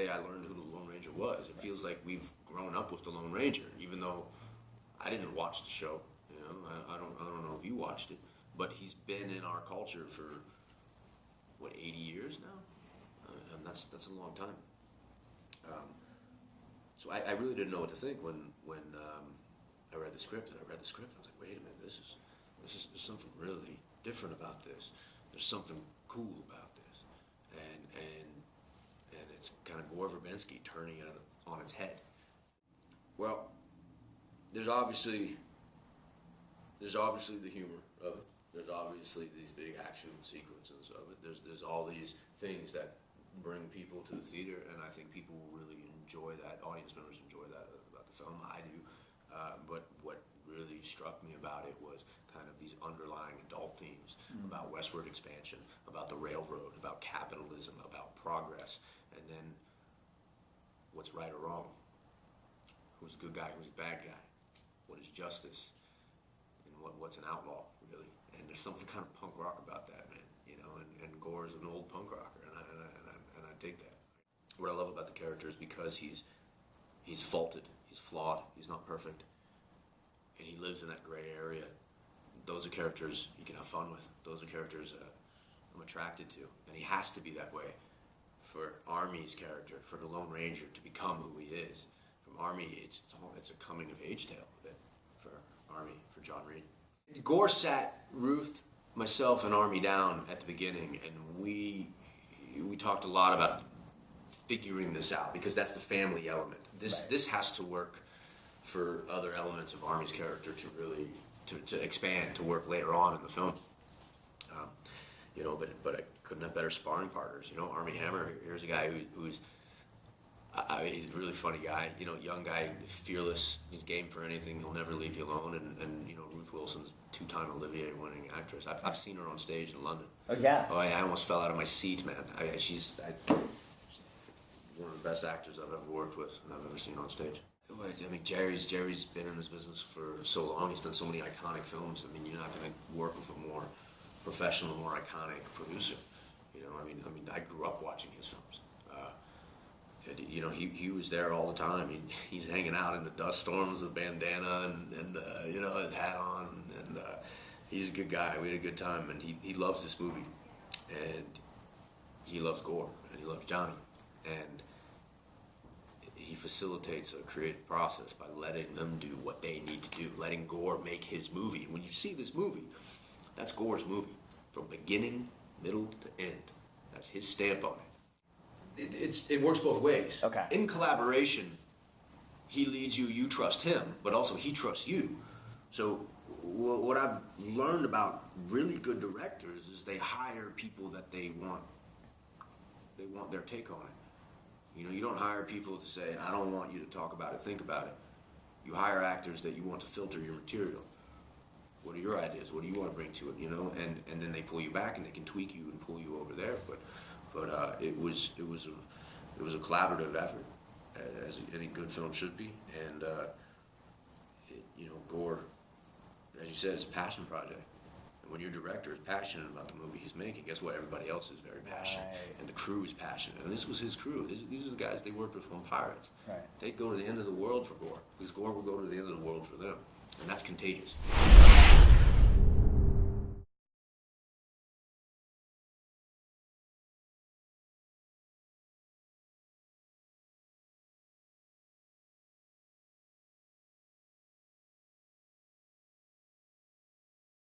day I learned who the Lone Ranger was. It feels like we've grown up with the Lone Ranger, even though I didn't watch the show. You know, I don't know if you watched it, but he's been in our culture for what, 80 years now, and that's a long time. So I really didn't know what to think when I read the script, I was like, wait a minute, there's something really different about this. There's something cool about this, and it's kind of Gore Verbinski turning it on its head. Well, there's obviously the humor of it. There's obviously these big action sequences of it. There's all these things that bring people to the theater, and I think people will really enjoy that. Audience members enjoy that about the film. I do. But what really struck me about it was kind of these underlying adult themes about westward expansion, about the railroad, about capitalism, about progress, and then what's right or wrong, who's a good guy, who's a bad guy, what is justice, and what's an outlaw, really. And there's something kind of punk rock about that, man, you know, and Gore's an old punk rocker, and I dig that. What I love about the character is because he's faulted, he's flawed, he's not perfect, and he lives in that gray area. Those are characters you can have fun with. Those are characters I'm attracted to, and he has to be that way for Armie's character, for the Lone Ranger to become who he is. From Armie, it's a coming of age tale for Armie, for John Reed. Gore sat Ruth, myself, and Armie down at the beginning, and we talked a lot about figuring this out, because that's the family element. This has to work for other elements of Armie's character to really to expand, to work later on in the film. You know, but I couldn't have better sparring partners. You know, Armie Hammer, here's a guy who's he's a really funny guy. You know, young guy, fearless. He's game for anything. He'll never leave you alone. And you know, Ruth Wilson's two-time Olivier-winning actress. I've seen her on stage in London. Oh yeah. Oh, I almost fell out of my seat, man. She's one of the best actors I've ever worked with and I've ever seen on stage. I mean, Jerry's been in this business for so long. He's done so many iconic films. I mean, you're not going to work with a more professional, more iconic producer. You know, I mean, I grew up watching his films. You know, he was there all the time. He's hanging out in the dust storms with a bandana and you know, his hat on, and he's a good guy. We had a good time, and he loves this movie, and he loves Gore, and he loves Johnny, and he facilitates a creative process by letting them do what they need to do, letting Gore make his movie. When you see this movie, that's Gore's movie, from beginning, middle to end. That's his stamp on it. It works both ways. Okay. In collaboration, he leads you, you trust him, but also he trusts you. So what I've learned about really good directors is they hire people that they want their take on it. You know, you don't hire people to say, I don't want you to talk about it, think about it. You hire actors that you want to filter your material. What are your ideas? What do you want to bring to it? You know, and then they pull you back and they can tweak you and pull you over there. But it was a collaborative effort, as any good film should be. And you know, Gore, as you said, is a passion project. And when your director is passionate about the movie he's making, guess what? Everybody else is very passionate, and the crew is passionate. And this was his crew. These are the guys they worked with on Pirates. Right. They'd go to the end of the world for Gore, because Gore would go to the end of the world for them, and that's contagious.